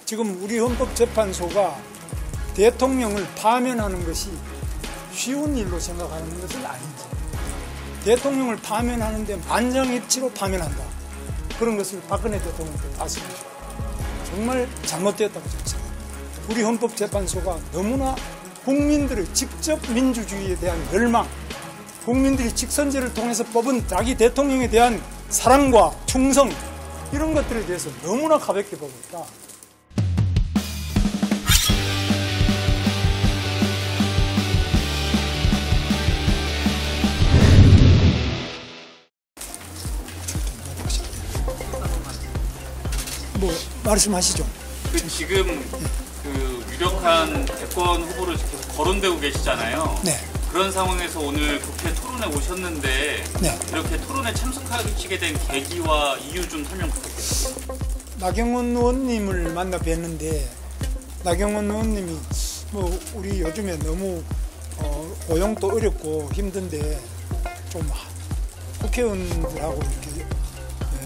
지금 우리 헌법재판소가 대통령을 파면하는 것이 쉬운 일로 생각하는 것은 아닌지, 대통령을 파면하는데 만장일치로 파면한다, 그런 것을 박근혜 대통령도 봤습니다. 정말 잘못되었다고 저는 생각합니다. 우리 헌법재판소가 너무나 국민들의 직접 민주주의에 대한 열망, 국민들이 직선제를 통해서 뽑은 자기 대통령에 대한 사랑과 충성, 이런 것들에 대해서 너무나 가볍게 보고 있다. 뭐 말씀하시죠. 지금 유력한 대권 후보를 계속 거론되고 계시잖아요. 네. 그런 상황에서 오늘 국회 토론에 오셨는데 네. 이렇게 토론에 참석하시게 된 계기와 이유 좀 설명 부탁드립니다. 나경원 의원님을 만나 뵀는데, 나경원 의원님이 뭐 우리 요즘에 너무 고용도 어렵고 힘든데 좀 국회의원들하고 이렇게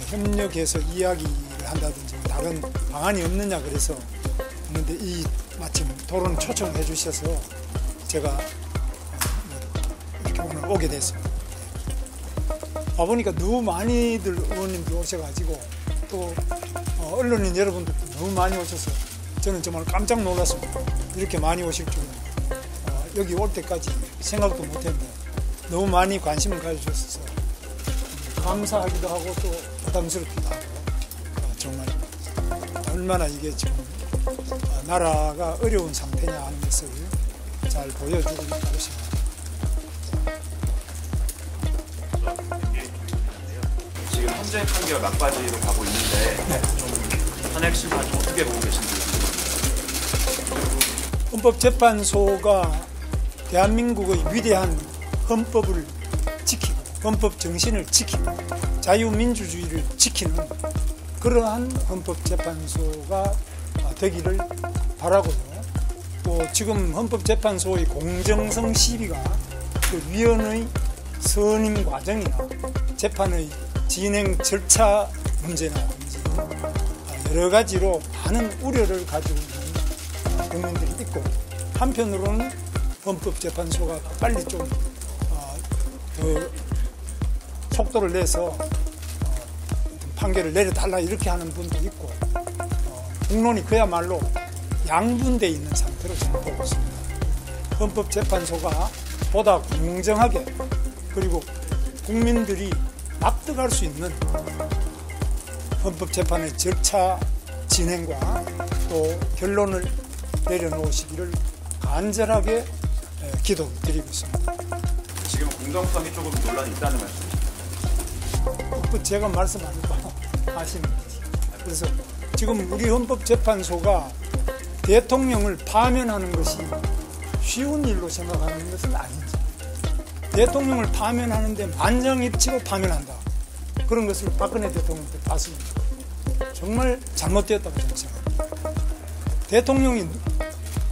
협력해서 이야기를 한다든지 다른 방안이 없느냐 그래서 했는데, 이 마침 토론 초청해 주셔서 제가 이렇게 오늘 오게 됐습니다. 와보니까 너무 많이들 의원님들 오셔가지고 또 언론인 여러분들 너무 많이 오셔서 저는 정말 깜짝 놀랐습니다. 이렇게 많이 오실 줄은 여기 올 때까지 생각도 못했는데 너무 많이 관심을 가져주셔서 감사하기도 하고 또 부담스럽기도 하고, 정말 얼마나 이게 지금 나라가 어려운 상태냐 하는 것을 잘 보여주고 있다고 생각합니다. 지금 헌재 판결 막바지로 가고 있는데 네. 좀 탄핵 심판 좀 어떻게 보고 계신지. 헌법재판소가 대한민국의 위대한 헌법을 지키고 헌법 정신을 지키고 자유민주주의를 지키는 그러한 헌법재판소가 되기를 바라고요. 또 지금 헌법재판소의 공정성 시비가 그 위원의 선임 과정이나 재판의 진행 절차 문제라든지 여러 가지로 많은 우려를 가지고 있는 국민들이 있고, 한편으로는 헌법재판소가 빨리 좀 더 속도를 내서 판결을 내려달라 이렇게 하는 분도 있고, 국론이 그야말로 양분되어 있는 상태로 저는 보고 있습니다. 헌법재판소가 보다 공정하게, 그리고 국민들이 납득할 수 있는 헌법재판의 절차 진행과 또 결론을 내려놓으시기를 간절하게 기도드리고 있습니다. 지금 공정성이 조금 논란이 있다는 말씀이시죠? 제가 말씀 안 해도 아시는 거지. 그래서 지금 우리 헌법재판소가 대통령을 파면하는 것이 쉬운 일로 생각하는 것은 아닌지, 대통령을 파면하는데 만장일치로 파면한다, 그런 것을 박근혜 대통령도 봤습니다. 정말 잘못되었다고 저는 생각합니다. 대통령이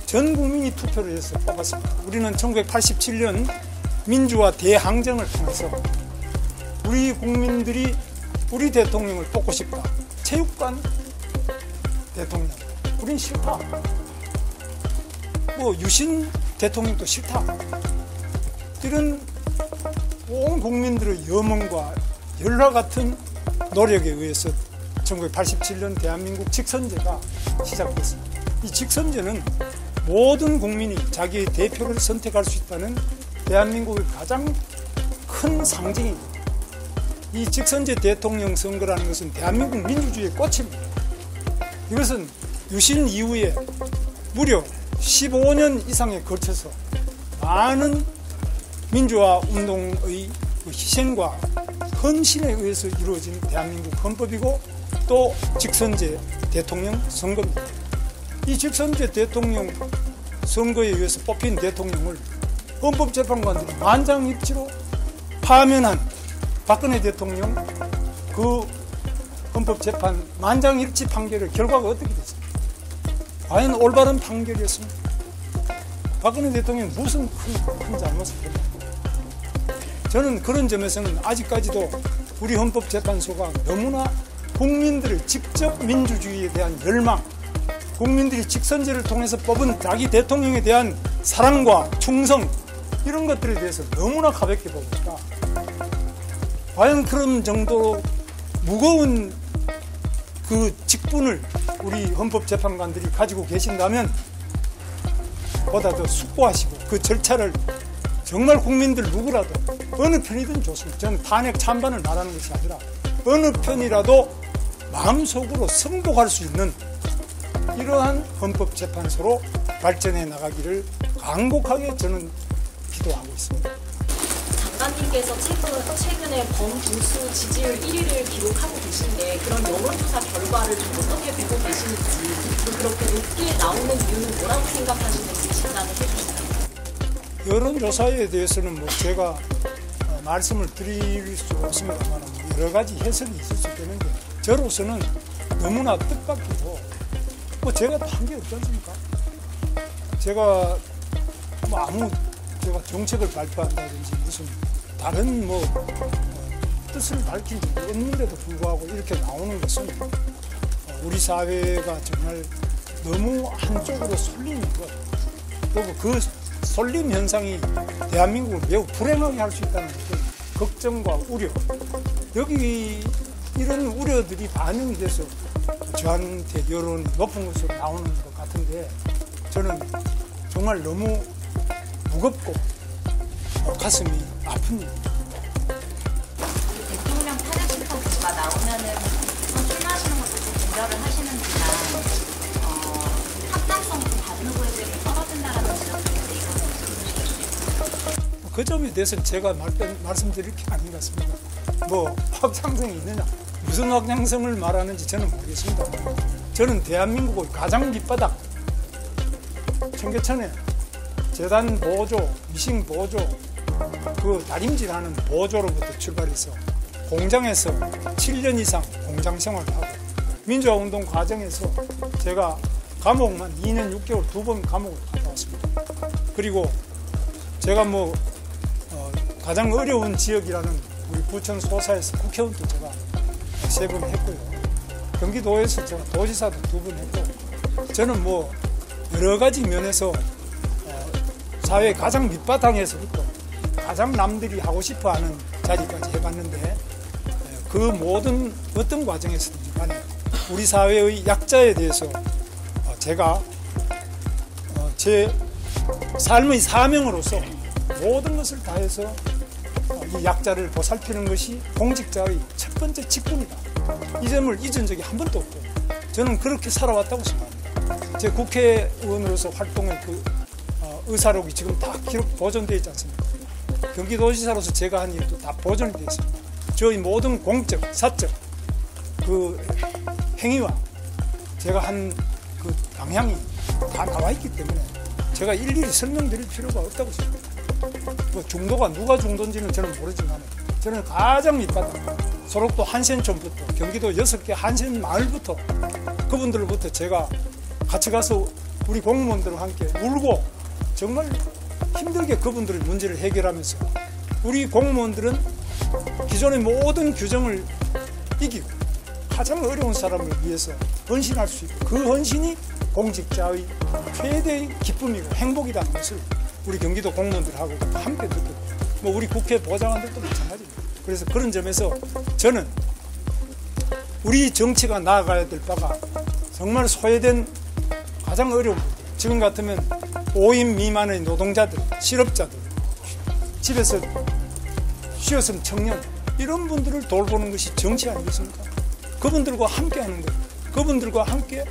전 국민이 투표를 해서 뽑았습니다. 우리는 1987년 민주화 대항쟁을 통해서 우리 국민들이 우리 대통령을 뽑고 싶다. 체육관 대통령, 우린 싫다. 뭐 유신 대통령도 싫다. 이런 온 국민들의 염원과 열화 같은 노력에 의해서 1987년 대한민국 직선제가 시작됐습니다. 이 직선제는 모든 국민이 자기의 대표를 선택할 수 있다는 대한민국의 가장 큰 상징입니다. 이 직선제 대통령 선거라는 것은 대한민국 민주주의의 꽃입니다. 이것은 유신 이후에 무려 15년 이상에 걸쳐서 많은 민주화 운동의 희생과 헌신에 의해서 이루어진 대한민국 헌법이고 또 직선제 대통령 선거입니다. 이 직선제 대통령 선거에 의해서 뽑힌 대통령을 헌법재판관들이 만장일치로 파면한 박근혜 대통령 그 헌법재판 만장일치 판결의 결과가 어떻게 됐습니까? 과연 올바른 판결이었습니까? 박근혜 대통령이 무슨 큰 잘못을 했습니까? 저는 그런 점에서는 아직까지도 우리 헌법재판소가 너무나 국민들의 직접 민주주의에 대한 열망, 국민들이 직선제를 통해서 뽑은 자기 대통령에 대한 사랑과 충성 이런 것들에 대해서 너무나 가볍게 보니까 과연 그런 정도로 무거운 그 직분을 우리 헌법재판관들이 가지고 계신다면 보다 더 숙고하시고 그 절차를 정말 국민들 누구라도 어느 편이든 좋습니다. 저는 탄핵 찬반을 말하는 것이 아니라 어느 편이라도 마음속으로 승복할 수 있는 이러한 헌법재판소로 발전해 나가기를 간곡하게 저는 기도하고 있습니다. 장관님께서 최근에 범보수 지지율 1위를 기록하고 계신데 그런 여론조사 결과를 좀 어떻게 보고 계시는지 그렇게 높게 나오는 이유는 뭐라고 생각하시는지 진단을 해주세요. 여론조사에 대해서는 뭐 제가 말씀을 드릴 수 없습니다만 여러 가지 해석이 있을 수 있는데 저로서는 너무나 뜻밖이고 뭐 제가 한 게 없지 않습니까? 제가 뭐 제가 정책을 발표한다든지 무슨 다른 뭐 뜻을 밝힌 적이 없는데도 불구하고 이렇게 나오는 것은 우리 사회가 정말 너무 한쪽으로 쏠리는 것 그리고 그 쏠림 현상이 대한민국을 매우 불행하게 할 수 있다는 어떤 걱정과 우려 여기 이런 우려들이 반영이 돼서 저한테 여론이 높은 것으로 나오는 것 같은데 저는 정말 너무 무겁고 가슴이 아픈 일입니다. 대통령 탄핵 심판 보고가 나오면은 출마하시는 것을 좀 고려를 하시는지나 합당성도 다른 후보들이 떨어진다라는 지적들인데 이거는 어떻게 보시겠어요? 그 점에 대해서는 제가 말씀드릴 게 아닌 것 같습니다. 뭐 확장성이 있느냐 무슨 확장성을 말하는지 저는 모르겠습니다. 저는 대한민국의 가장 밑바닥 청계천에 재단 보조, 미싱 보조, 그 다림질하는 보조로부터 출발해서 공장에서 7년 이상 공장 생활을 하고 민주화운동 과정에서 제가 감옥만 2년 6개월 2번 감옥을 갔다 왔습니다. 그리고 제가 뭐 가장 어려운 지역이라는 우리 부천 소사에서 국회의원도 제가 3번 했고요. 경기도에서 제가 도지사도 2번 했고 저는 뭐 여러 가지 면에서 사회 가장 밑바탕에서부터 가장 남들이 하고 싶어하는 자리까지 해봤는데 그 모든 어떤 과정에서든지 간에 우리 사회의 약자에 대해서 제가 제 삶의 사명으로서 모든 것을 다해서 이 약자를 보살피는 것이 공직자의 첫 번째 직분이다. 이 점을 잊은 적이 한 번도 없고 저는 그렇게 살아왔다고 생각합니다. 제 국회의원으로서 활동의 그 의사록이 지금 다 기록 보존되어 있지 않습니까? 경기도지사로서 제가 한 일도 다 보존이 되어 있습니다. 저희 모든 공적, 사적 그 행위와 제가 한 그 방향이 다 나와 있기 때문에 제가 일일이 설명드릴 필요가 없다고 생각합니다. 뭐 중도가 누가 중도인지는 저는 모르지만 저는 가장 밑바닥 소록도 한센촌부터 경기도 6개 한센 마을부터 그분들로부터 제가 같이 가서 우리 공무원들과 함께 울고 정말 힘들게 그분들의 문제를 해결하면서 우리 공무원들은 기존의 모든 규정을 이기고 가장 어려운 사람을 위해서 헌신할 수 있고 그 헌신이 공직자의 최대의 기쁨이고 행복이라는 것을 우리 경기도 공무원들하고 함께 느끼고 뭐 우리 국회 보좌관들도 마찬가지입니다. 그래서 그런 점에서 저는 우리 정치가 나아가야 될 바가 정말 소외된 가장 어려운 분들 지금 같으면 5인 미만의 노동자들, 실업자들, 집에서 쉬었으면 청년 이런 분들을 돌보는 것이 정치 아니겠습니까? 그분들과 함께 하는 것, 그분들과 함께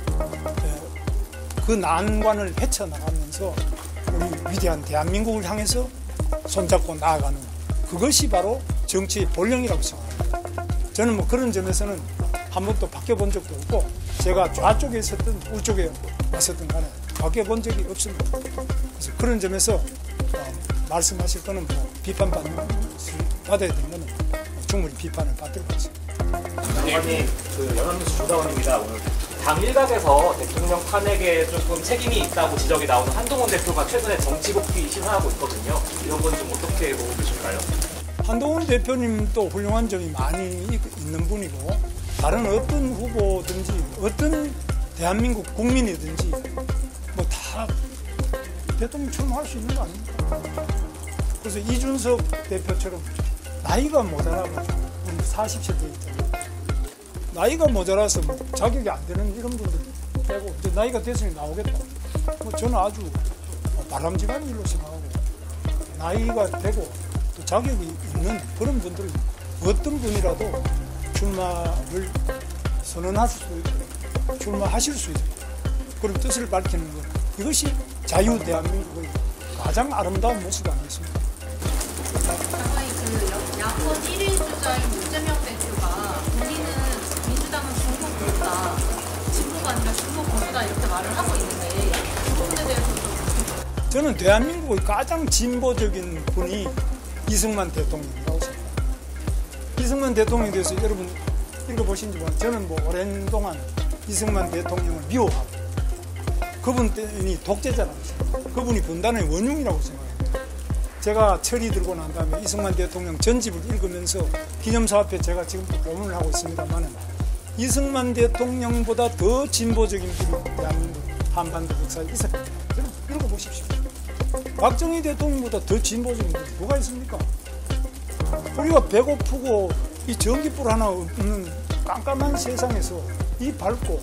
그 난관을 헤쳐나가면서 우리 위대한 대한민국을 향해서 손잡고 나아가는 그것이 바로 정치의 본령이라고 생각합니다. 저는 뭐 그런 점에서는 한 번도 바뀌어본 적도 없고 제가 좌쪽에 있었든 우쪽에 왔었든 간에 바뀌어본 적이 없습니다. 그래서 그런 점에서 말씀하실 거는 뭐 비판받아야 되는 거는 충분히 비판을 받을 것입니다. 장관님, 연합뉴스 조다원입니다. 오늘 당 일각에서 대통령 탄핵에 조금 책임이 있다고 지적이 나오는 한동훈 대표가 최근에 정치 복귀 시사하고 있거든요. 이런 건 좀 어떻게 보고 계실까요? 한동훈 대표님도 훌륭한 점이 많이 있는 분이고 다른 어떤 후보든지 어떤 대한민국 국민이든지 뭐 다 대통령 출마할 수 있는 거 아닙니까? 그래서 이준석 대표처럼 나이가 모자라가지고 우리 40세 돼 있잖아요. 나이가 모자라서 뭐 자격이 안 되는 이런 분들 빼고 이제 나이가 됐으니 나오겠다. 뭐 저는 아주 바람직한 일로 생각하고 나이가 되고 또 자격이 있는 그런 분들은 어떤 분이라도 출마를 선언하실 수 있고 출마하실 수 있고 그런 뜻을 밝히는 것 이것이 자유 대한민국의 가장 아름다운 모습 아니겠습니까? 가만히 그 야권 1위 주자인 이재명 대표가 본인은 민주당은 중국 보수다, 진보가 아니라 중국 보수다 이렇게 말을 하고 있는데 그 부분에 대해서도 저는 대한민국의 가장 진보적인 분이 이승만 대통령이라고 생각합니다. 이승만 대통령에 대해서 여러분 읽어보신지 모르겠는데 저는 뭐 오랜 동안 이승만 대통령을 미워하고 그분 때문에 독재자라고 생각합니다. 그분이 분단의 원흉이라고 생각합니다. 제가 철이 들고 난 다음에 이승만 대통령 전집을 읽으면서 기념사 앞에 제가 지금 고문을 하고 있습니다만 이승만 대통령보다 더 진보적인 분이 대한민국 한반도 역사에 있었거든요. 여러분 읽어보십시오. 박정희 대통령보다 더 진보적인 분이 누가 있습니까? 우리가 배고프고 이 전기불 하나 없는 깜깜한 세상에서 이 밝고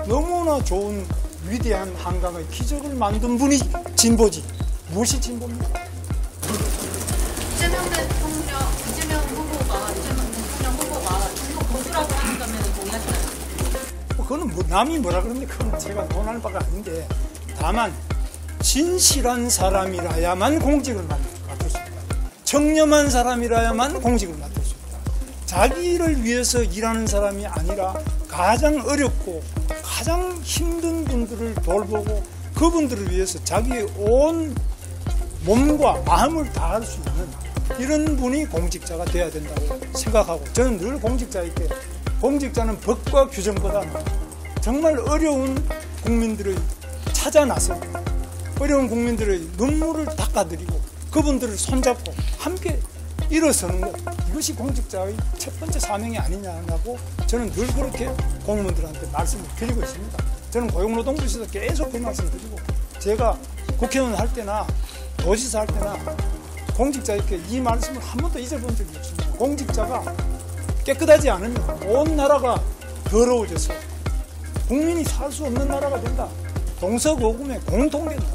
너무나 좋은 위대한 한강의 기적을 만든 분이 진보지. 무엇이 진보입니까? 이재명 대통령 후보가 중국 보수라고 한다면 동의하시나요? 그거는 뭐 남이 뭐라 그러는데 그건 제가 논할 바가 아닌데 다만 진실한 사람이라야만 공직을 맡을 수 있다. 청렴한 사람이라야만 공직을 맡을 수 있다. 자기를 위해서 일하는 사람이 아니라 가장 어렵고 가장 힘든 분들을 돌보고 그분들을 위해서 자기의 온 몸과 마음을 다할 수 있는 이런 분이 공직자가 돼야 된다고 생각하고 저는 늘 공직자에게 공직자는 법과 규정보다는 정말 어려운 국민들의 찾아 나서 어려운 국민들의 눈물을 닦아드리고 그분들을 손잡고 함께 일어서는 것 이것이 공직자의 첫 번째 사명이 아니냐고 저는 늘 그렇게 공무원들한테 말씀을 드리고 있습니다. 저는 고용노동부에서도 계속 그 말씀을 드리고 제가 국회의원 할 때나 도지사 할 때나 공직자에게 이 말씀을 한 번도 잊어본 적이 없습니다. 공직자가 깨끗하지 않으면 온 나라가 더러워져서 국민이 살 수 없는 나라가 된다. 동서고금의 공통된 나라.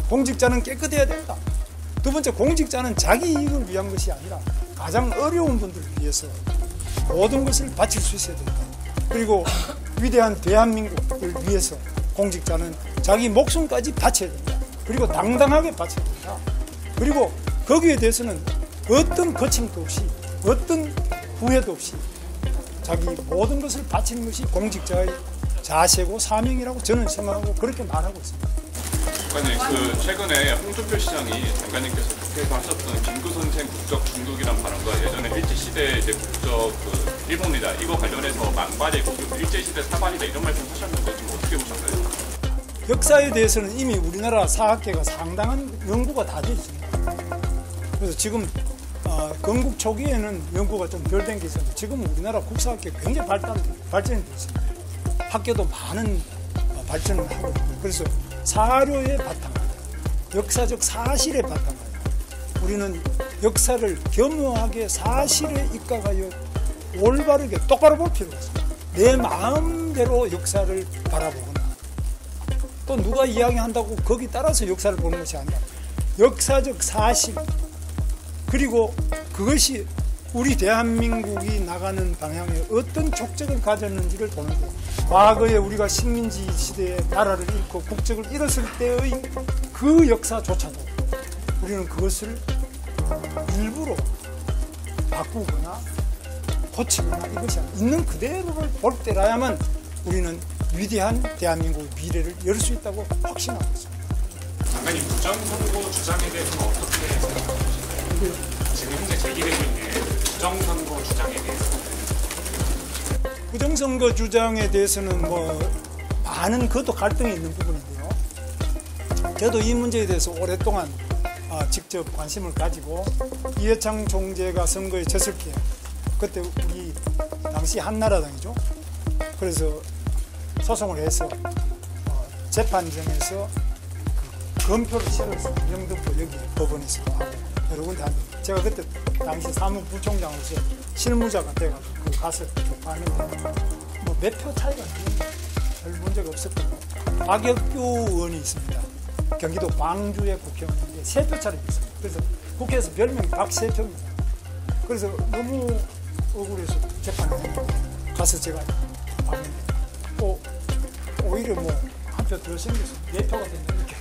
공직자는 깨끗해야 된다. 두 번째 공직자는 자기 이익을 위한 것이 아니라 가장 어려운 분들을 위해서 모든 것을 바칠 수 있어야 된다. 그리고 위대한 대한민국을 위해서 공직자는 자기 목숨까지 바쳐야 된다. 그리고 당당하게 바쳐야 된다. 그리고 거기에 대해서는 어떤 거침도 없이 어떤 후회도 없이 자기 모든 것을 바치는 것이 공직자의 자세고 사명이라고 저는 생각하고 그렇게 말하고 있습니다. 장관님, 최근에 홍준표 시장이 장관님께서 국회에서 하셨던 김구 선생 국적 중독이란 발언과 예전에 일제시대 이제 국적 일본이다 이거 관련해서 망발이고 일제시대 사관이다 이런 말씀 하셨는데 좀 어떻게 보셨나요? 역사에 대해서는 이미 우리나라 사학계가 상당한 연구가 다 되어 있습니다. 그래서 지금 건국 초기에는 연구가 좀 덜 된 게 있었는데 지금은 우리나라 국사학계 굉장히 발전이 되어 있습니다. 학계도 많은 발전을 하고 있고 그래서 사료의 바탕, 역사적 사실의 바탕 우리는 역사를 겸허하게 사실에 입각하여 올바르게 똑바로 볼 필요가 있습니다. 내 마음대로 역사를 바라보거나 또 누가 이야기한다고 거기 따라서 역사를 보는 것이 아니라 역사적 사실 그리고 그것이 우리 대한민국이 나가는 방향에 어떤 족적을 가졌는지를 보는 거예요. 과거에 우리가 식민지 시대에 나라를 잃고 국적을 잃었을 때의 그 역사조차도 우리는 그것을 일부러 바꾸거나 고치거나 이것이 아니라 있는 그대로를 볼 때라야만 우리는 위대한 대한민국의 미래를 열 수 있다고 확신하고 있습니다. 장관님, 부정선거 주장에 대해서는 어떻게 생각하시나요? 지금 현재 제기되고 있는 부정선거 주장에 대해서 부정선거 주장에 대해서는 뭐 많은 그것도 갈등이 있는 부분인데요. 저도 이 문제에 대해서 오랫동안 직접 관심을 가지고 이해창 총재가 선거에 졌을 때 그때 우리 당시 한나라당이죠. 그래서 소송을 해서 재판정에서 그 검표를 실어서 영등포 여기 법원에서도 하고 여러 군데 하는데 제가 그때 당시 사무부총장으로서 실무자가 돼가지고 그 가서 봤는데 뭐 몇 표 차이가 별 문제가 없었고 박혁규 의원이 있습니다. 경기도 광주의 국회의원인데 3표 차이가 있습니다. 그래서 국회에서 별명이 박세표입니다. 그래서 너무 억울해서 재판을 했는데 가서 제가 봤는데 오히려 뭐 한 표 더 생겨서 4표가 됐는데 이렇게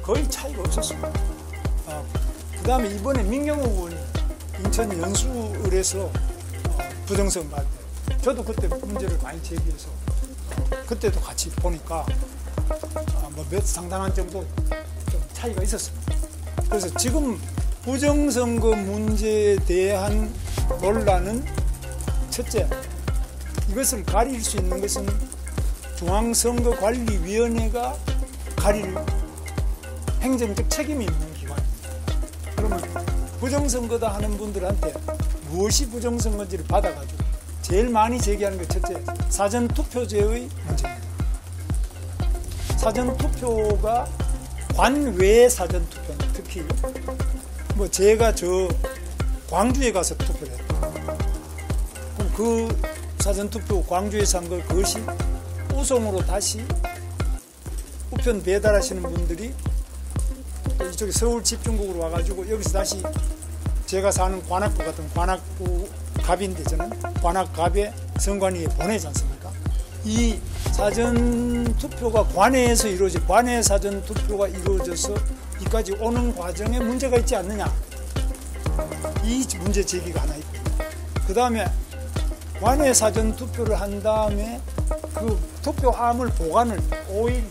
거의 차이가 없었습니다. 그 다음에 이번에 민경욱 의원이 인천 연수을에서 부정선거 할 때 저도 그때 문제를 많이 제기해서 그때도 같이 보니까 뭐 몇 상당한 정도 좀 차이가 있었습니다. 그래서 지금 부정선거 문제에 대한 논란은 첫째, 이것을 가릴 수 있는 것은 중앙선거관리위원회가 가릴 행정적 책임이 있는 기관입니다. 그러면 부정선거다 하는 분들한테 무엇이 부정선거인지를 받아가지고 제일 많이 제기하는 게 첫째, 사전투표제의 문제입니다. 사전투표가 관외 사전투표는 특히 뭐 제가 저 광주에 가서 투표를 했다. 그럼 그 사전투표 광주에서 한 걸 그것이 우송으로 다시 우편 배달하시는 분들이 이쪽에 서울 집중국으로 와가지고 여기서 다시 제가 사는 관악구 같은 관악구 갑인데 저는 관악갑에 선관위에 보내지 않습니까? 이 사전투표가 관내에서 이루어져 관내 사전투표가 이루어져서 이까지 오는 과정에 문제가 있지 않느냐, 이 문제 제기가 하나 있고, 그 다음에 관내 사전투표를 한 다음에 그 투표함을 보관을 5일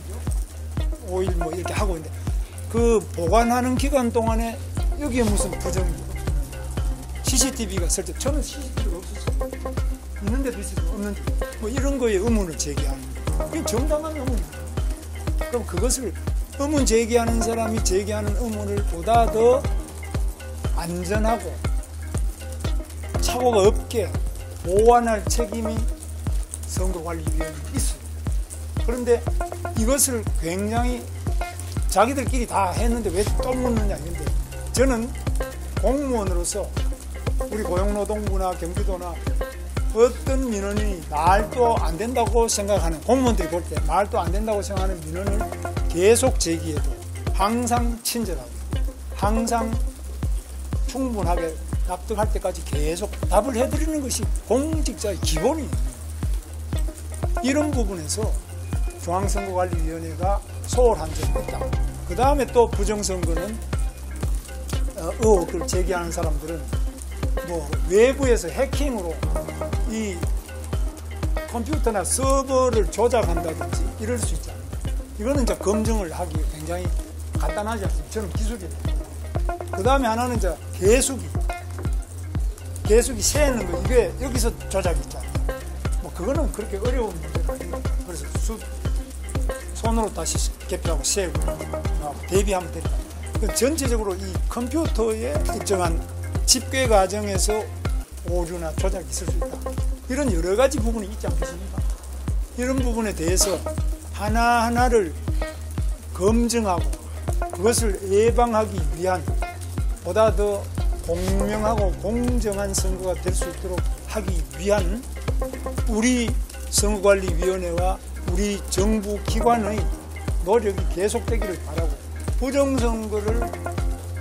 뭐 이렇게 하고 있는데 그 보관하는 기간 동안에 여기에 무슨 부정이 CCTV가 설정, 저는 CCTV가 없었어요. 있는데도 있어서 없는데 뭐 이런 거에 의문을 제기하는 거예요. 이게 정당한 의문입니다. 그럼 그것을 의문 제기하는 사람이 제기하는 의문을 보다 더 안전하고 착오가 없게 보완할 책임이 선거관리위원회에 있어요. 그런데 이것을 굉장히 자기들끼리 다 했는데 왜 또 묻느냐 이건데, 저는 공무원으로서 우리 고용노동부나 경기도나 어떤 민원이 말도 안 된다고 생각하는 공무원들이 볼 때 말도 안 된다고 생각하는 민원을 계속 제기해도 항상 친절하게, 항상 충분하게 납득할 때까지 계속 답을 해드리는 것이 공직자의 기본이에요. 이런 부분에서 중앙선거관리위원회가 소홀한 점이 있다. 그 다음에 또 부정선거는 의혹을 제기하는 사람들은 뭐 외부에서 해킹으로 이 컴퓨터나 서버를 조작한다든지 이럴 수 있지 않나요? 이거는 이제 검증을 하기 굉장히 간단하지 않습니까? 저는 기술이에요. 그 다음에 하나는 이제 개수기 세는 거, 이게 여기서 조작이 있잖아요. 뭐 그거는 그렇게 어려운 문제가 아니에요. 그래서 손으로 다시 개표하고 세고 대비하면 된다. 전체적으로 이 컴퓨터의 일정한 집계 과정에서 오류나 조작이 있을 수 있다. 이런 여러 가지 부분이 있지 않겠습니까? 이런 부분에 대해서 하나하나를 검증하고 그것을 예방하기 위한 보다 더 공명하고 공정한 선거가 될 수 있도록 하기 위한 우리 선거관리위원회와 우리 정부 기관의 노력이 계속되기를 바라고, 부정선거를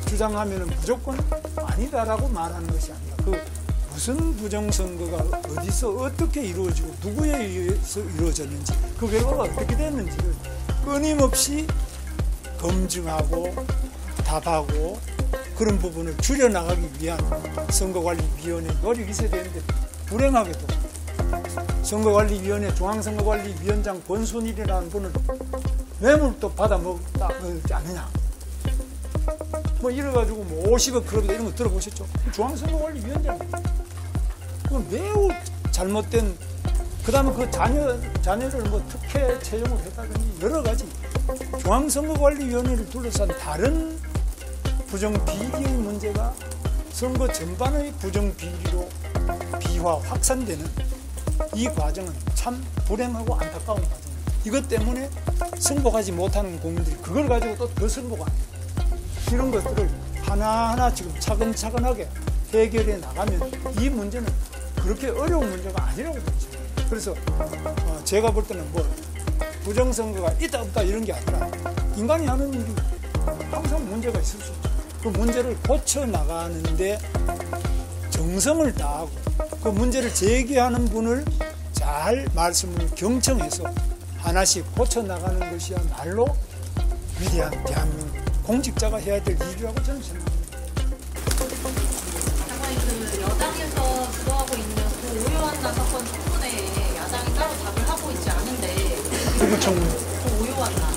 주장하면 무조건 아니다라고 말하는 것이 아니라 그 무슨 부정선거가 어디서 어떻게 이루어지고 누구에 의해서 이루어졌는지 그 결과가 어떻게 됐는지를 끊임없이 검증하고 답하고 그런 부분을 줄여나가기 위한 선거관리위원회 노력이 있어야 되는데, 불행하게도 선거관리위원회 중앙선거관리위원장 권순일이라는 분은 뇌물도 받아먹다 그러지 않느냐, 뭐 이래가지고 뭐 50억 그럽니다 이런 거 들어보셨죠? 중앙선거관리위원장입니다. 그건 매우 잘못된, 그 다음에 그 자녀를 뭐 특혜 채용을 했다든지 여러 가지 중앙선거관리위원회를 둘러싼 다른 부정비리의 문제가 선거 전반의 부정비리로 비화 확산되는 이 과정은 참 불행하고 안타까운 과정입니다. 이것 때문에 승복하지 못하는 국민들이 그걸 가지고 또 더 승복하는 이런 것들을 하나하나 지금 차근차근하게 해결해 나가면 이 문제는 그렇게 어려운 문제가 아니라고 보죠. 그래서 제가 볼 때는 뭐 부정선거가 있다 없다 이런 게 아니라 인간이 하는 일이 항상 문제가 있을 수 있죠. 그 문제를 고쳐 나가는데 정성을 다하고 그 문제를 제기하는 분을 잘 말씀을 경청해서 하나씩 고쳐 나가는 것이야말로 위대한 대한민국 공직자가 해야 될 일이라고 저는 생각합니다. 장관님, 그 여당에서 주도하고 있는 그 오요한나 사건 청문회에 야당이 따로 답을 하고 있지 않은데 누구 청문? 그 오요한나.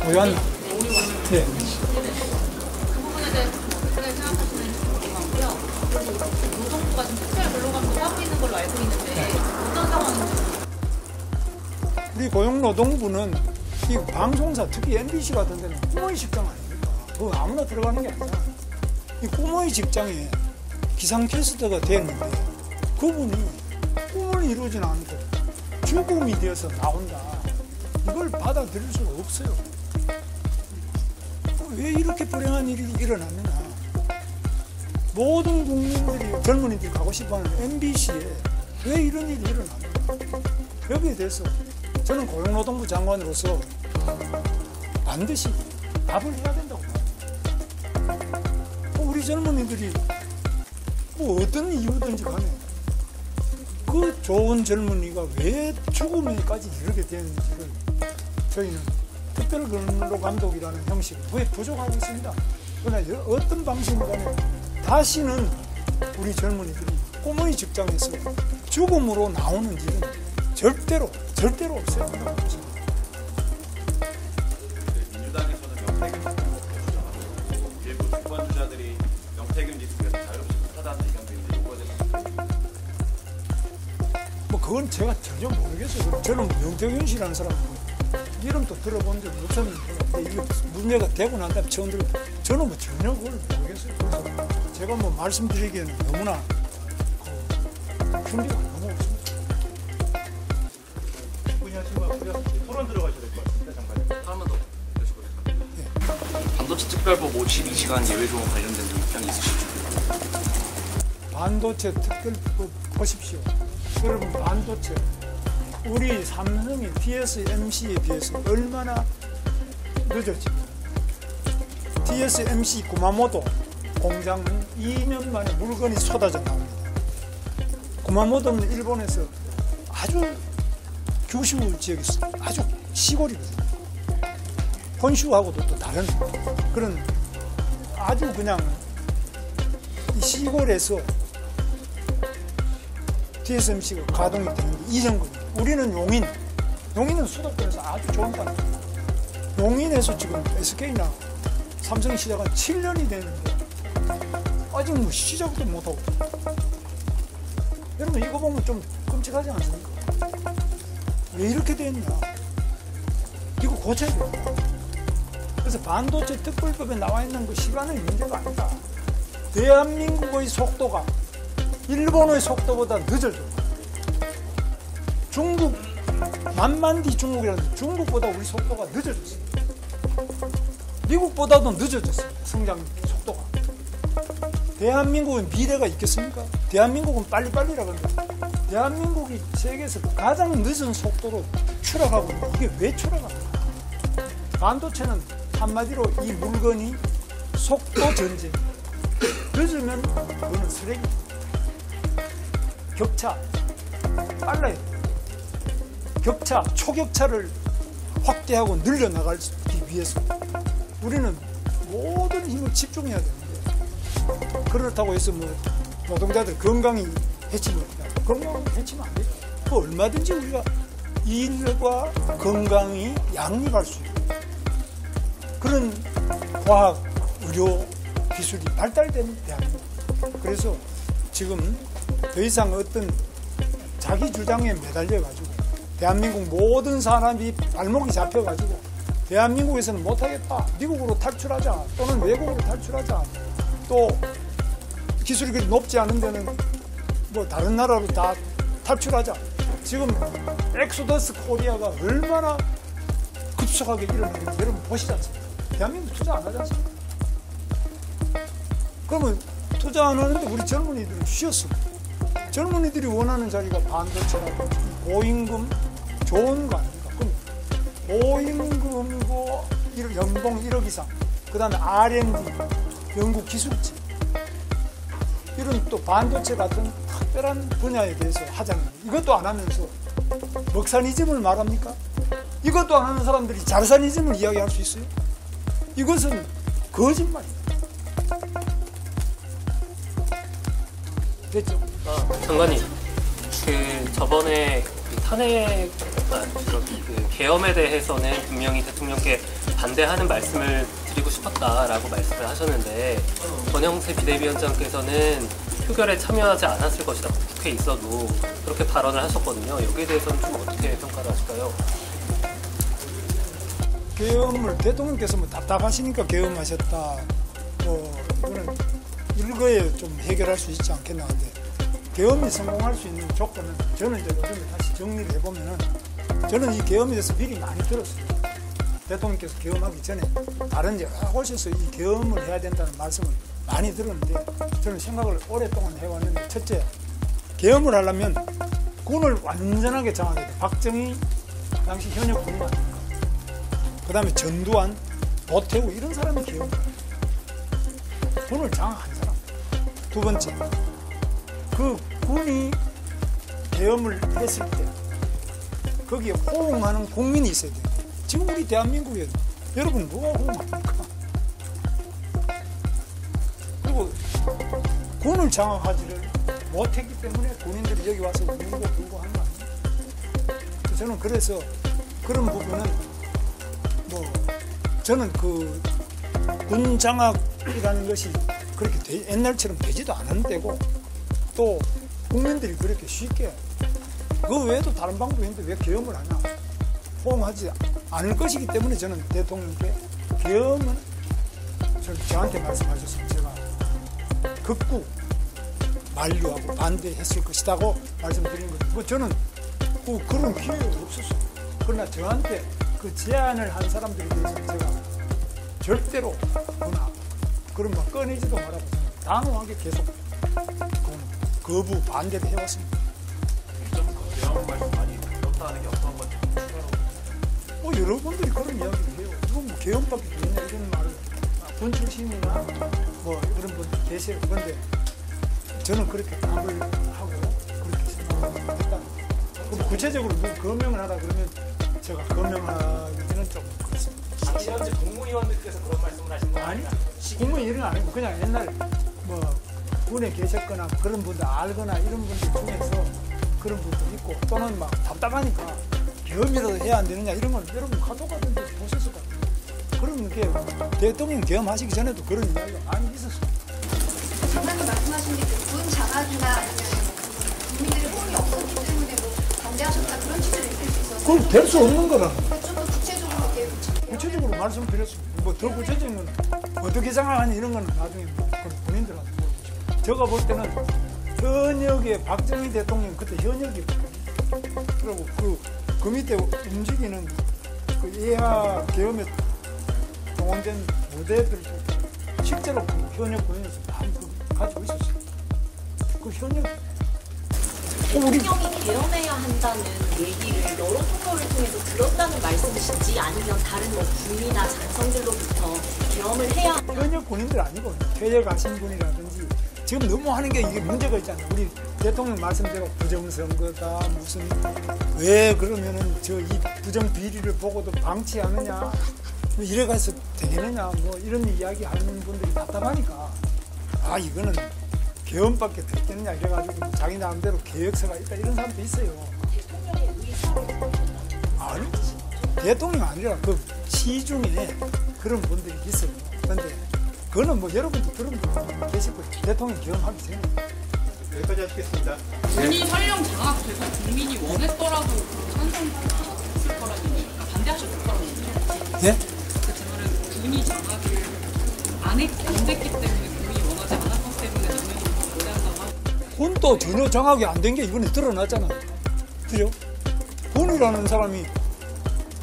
오요한나? 네, 오요한나. 네. 그 부분에 대해서 어떻게 생각하시는지 궁금하고요. 그리고 노동부가 지금 특별 근로감독 하고 있는 걸로 알고 있는데 어떤 상황인지. 우리 고용노동부는 이 방송사 특히 MBC 같은 데는 꼬모이 직장 아닙니까? 그거 아무나 들어가는 게 아니야. 이 꼬모이 직장에 기상캐스터가 됐는데 그분이 꿈을 이루진 않고 죽음이 되어서 나온다. 이걸 받아들일 수가 없어요. 왜 이렇게 불행한 일이 일어났느냐. 모든 국민들이 젊은이들이 가고 싶어하는 MBC에 왜 이런 일이 일어났느냐. 여기에 대해서 저는 고용노동부 장관으로서 반드시 답을 해야 된다고 봅니다. 우리 젊은이들이 뭐 어떤 이유든지 간에 그 좋은 젊은이가 왜 죽음에까지 이르게 되는지를 저희는 특별근로감독이라는 형식을 왜 부족하고 있습니다. 그러나 어떤 방식이든 간에 다시는 우리 젊은이들이 꼬모이 직장에서 죽음으로 나오는 일은 절대로 없어요. 민주당에서는 명태균 주장하고 일부 주권 주자들이 명태균 리스크에서 자유롭지 못하다는 의견도 있는데 이거에 대해서 뭐 그건 제가 전혀 모르겠어요. 저는 명태균 씨라는 사람은 이름도 들어본 적이 없었는데 이게 문제가 되고 난 다음에 처음 들어 저는 뭐 전혀 그걸 모르겠어요. 그래서 제가 뭐 말씀드리기에는 너무나 준비가 너무 없습니다. 토론 들어가셔야 될 것 같습니다. 잠깐. 하나만 더 여쭤보겠습니다. 반도체 특별법 52시간 예외조항 관련된 입장이 있으시죠? 반도체 특별법 보십시오. 여러분 반도체 우리 삼성이 TSMC에 비해서 얼마나 늦었습니까? TSMC 구마모토 공장은 2년 만에 물건이 쏟아져 나옵니다. 구마모토는 일본에서 아주 규슈 지역이 아주 시골이거든요. 혼슈하고도 또 다른 그런 아주 그냥 이 시골에서 TSMC가 가동이 되는 게 이전거든요. 우리는 용인은 수도권에서 아주 좋은 땅입니다. 용인에서 지금 SK나 삼성이 시작한 7년이 됐는데 아직 뭐 시작도 못하고. 여러분 이거 보면 좀 끔찍하지 않습니까? 왜 이렇게 됐냐? 이거 고쳐야 돼요. 그래서 반도체 특별법에 나와 있는 그 시간의 문제가 아니다. 대한민국의 속도가 일본의 속도보다 늦어져. 중국 만만디 중국이라는데 중국보다 우리 속도가 늦어졌어요. 미국보다도 늦어졌어요. 성장 속도가. 대한민국은 미래가 있겠습니까? 대한민국은 빨리빨리라 그럽니다. 대한민국이 세계에서 가장 늦은 속도로 추락하고 있는데 이게 왜 추락합니까? 반도체는 한마디로 이 물건이 속도 전쟁. 늦으면 그거는 쓰레기. 격차 빨라야 돼. 격차, 초격차를 확대하고 늘려나가기 위해서 우리는 모든 힘을 집중해야 되는데 그렇다고 해서 뭐 노동자들 건강이 해치면 건강을 해치면 안 되죠. 그 얼마든지 우리가 일과 건강이 양립할 수 있는 그런 과학, 의료 기술이 발달되는 대한민국. 그래서 지금 더 이상 어떤 자기 주장에 매달려가지고 대한민국 모든 사람이 발목이 잡혀가지고 대한민국에서는 못하겠다. 미국으로 탈출하자. 또는 외국으로 탈출하자. 또 기술이 그리 높지 않은 데는 뭐 다른 나라로 다 탈출하자. 지금 엑소더스 코리아가 얼마나 급속하게 일어나는 거 여러분 보시지 않습니까? 대한민국 투자 안 하지 않습니까? 그러면 투자 안 하는데 우리 젊은이들은 쉬었어. 젊은이들이 원하는 자리가 반도체라고 고임금 좋은 거 아닙니까? 그럼 고임금고 연봉 1억 이상, 그 다음에 R&D, 연구 기술지, 이런 또 반도체 같은 특별한 분야에 대해서 하잖아요. 이것도 안 하면서 먹사니즘을 말합니까? 이것도 안 하는 사람들이 자르사니즘을 이야기할 수 있어요? 이것은 거짓말입니다. 됐죠? 장관님, 저번에 탄핵, 계엄에 대해서는 분명히 대통령께 반대하는 말씀을 드리고 싶었다라고 말씀을 하셨는데, 권영세 비대위원장께서는 표결에 참여하지 않았을 것이다. 국회에 있어도 그렇게 발언을 하셨거든요. 여기에 대해서는 좀 어떻게 평가를 하실까요? 계엄을 대통령께서 뭐 답답하시니까 계엄하셨다. 이거는 일거에 좀 해결할 수 있지 않겠나 하는데, 계엄이 성공할 수 있는 조건은 저는 이제 요즘에 다시 정리를 해보면은 저는 이 계엄에 대해서 미리 많이 들었어요. 대통령께서 계엄하기 전에 다른 여러 곳에서 이 계엄을 해야 된다는 말씀을 많이 들었는데 저는 생각을 오랫동안 해왔는데, 첫째, 계엄을 하려면 군을 완전하게 장악해야 돼. 박정희 당시 현역 군인 아닙니까? 그 다음에 전두환, 노태우 이런 사람이 계엄을 해요. 군을 장악한 사람. 두 번째, 그 군이 계엄을 했을 때 거기에 호응하는 국민이 있어야 돼요. 지금 우리 대한민국에 여러분 누가 호응합니까? 그리고 군을 장악하지를 못했기 때문에 군인들이 여기 와서 울고 불고 하는 거 아니에요? 저는 그래서 그런 부분은 저는 그 군 장악이라는 것이 그렇게 옛날처럼 되지도 않은 때고, 또 국민들이 그렇게 쉽게 그 외에도 다른 방법이 있는데 왜 계엄을 하냐, 호응하지 않을 것이기 때문에 저는 대통령께 계엄은 저한테 말씀하셨으면 제가 극구 만류하고 반대했을 것이라고 말씀드린 거죠. 뭐 저는 그런 기회가 없었어요. 그러나 저한테 그 제안을 한 사람들에 대해서 제가 절대로 그런 거 꺼내지도 말라고 단호하게 계속 거부 반대를 해왔습니다. 계엄 말씀 많이 들었다는 게 어떤 건지 추가로. 여러 분들이 그런 이야기를 해요. 이건 뭐 계엄밖에 되냐 이런 말을 군 출신이나 뭐 이런 분들 계세요. 그런데 저는 그렇게 답을 하고 그렇게 생각했다. 그럼 구체적으로 누구 거명을 하라 그러면 제가 거명하기는 좀 그렇습니다. 현재 국무위원들께서 그런 말씀을 하신 거 아니, 아니에요? 국무위원은 아니고 그냥 옛날 뭐 군에 계셨거나 그런 분들 알거나 이런 분들 중에서 그런 분들 있고, 또는 막 답답하니까 계엄이라도 해야 안 되느냐 이런 건 여러분 카톡 같은 데서 보셨을 것 같아요. 그런 게 대통령 계엄하시기 전에도 그런 이야기가 많이 있었어요. 장관님 말씀하신 게 군 장악이나 아니면 국민들의 호응이 없었기 때문에 뭐 반대하셨다 그런 취지로 읽힐 수 있어서 그건 될 수 없는 거라. 좀 더 구체적으로 이렇게 구체적으로 말씀드렸습니다. 뭐 더 구체적인 건 어떻게 장악하니 이런 거는 나중에 본인들한테 물어보죠. 제가 볼 때는 현역의 박정희 대통령 그때 현역이거든요. 그리고 그 밑에 움직이는 그 예하 계엄에 동원된 무대들도 실제로 그 현역 군인에서 많이 가지고 있었어요. 그 현역 대통령이 계엄해야 한다는 얘기를 여러 통로를 통해서 들었다는 말씀이신지, 아니면 다른 뭐 군이나 장성들로부터 계엄을 해야 현역 군인들 아니고 퇴역하신 분이라든지 지금 너무 하는 게 이게 문제가 있잖아요. 우리 대통령 말씀대로 부정선거다 무슨 왜 그러면은 저 이 부정 비리를 보고도 방치하느냐 이래 가서 되겠느냐 뭐 이런 이야기 하는 분들이 답답하니까 이거는 계엄밖에 되겠느냐 이래가지고 자기 나름대로 계획서가 있다 이런 사람도 있어요. 대통령의 의사를 아니 대통령 아니라 그 시중에 그런 분들이 있어요. 그런데 그거는 뭐 여러분도 들은 분 계실 거예요. 대통령 계엄하기 전에. 여기까지 하시겠습니다. 군이 설령 장악돼서 국민이 원했더라도 찬성했을 거라는 얘기니까 반대하셨을 거라는 얘기죠. 예? 제 말은 군이 장악을 안 됐기 때문에 국민이 원하지 않았기 때문에 나는 반대한다고 하죠. 군도 전혀 장악이 안 된 게 이번에 드러났잖아요. 그죠? 군이라는 사람이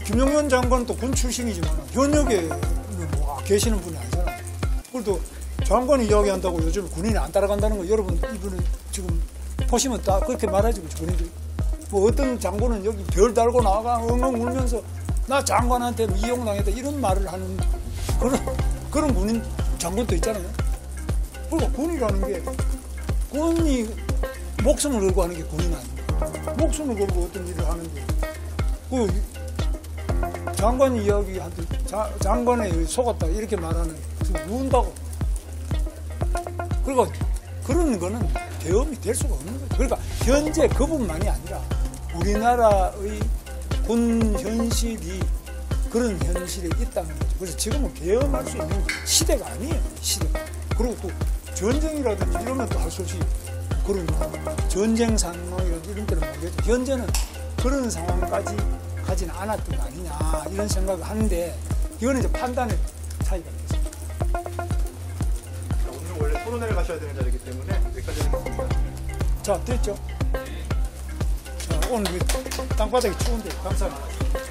김용현 장관은 또 군 출신이지만 현역에 뭐 계시는 분이 아니잖아요. 그래도 장관이 이야기한다고 요즘 군인이 안 따라간다는 거 여러분 이분은 지금 보시면 다 그렇게 말하지 군인들. 뭐 어떤 장군은 여기 별 달고 나가 엉엉 울면서 나 장관한테 이용당했다 이런 말을 하는 그런 군인 장군도 있잖아요. 그러니까 군이라는 게 군이 목숨을 걸고 하는 게 군인 아닙니까? 목숨을 걸고 어떤 일을 하는데 그 장관 이야기한테 장관에 속았다 이렇게 말하는 누운다고. 그러니까 그런 거는 계엄이 될 수가 없는 거죠. 그러니까 현재 그뿐만이 아니라 우리나라의 군 현실이 그런 현실에 있다는 거죠. 그래서 지금은 계엄할 수 있는 시대가 아니에요. 시대가. 그리고 또 전쟁이라든지 이러면 또 할 수 없이 그런 전쟁 상황이라든지 이런 때는 모르겠죠. 현재는 그런 상황까지 가진 않았던 거 아니냐 이런 생각을 하는데 이거는 이제 판단의 차이가 있습니다. 오늘 원래 토론회를 가셔야 되는 자리이기 때문에 여기까지 하겠습니다. 자, 됐죠? 자, 오늘 땅바닥이 추운데 감사합니다.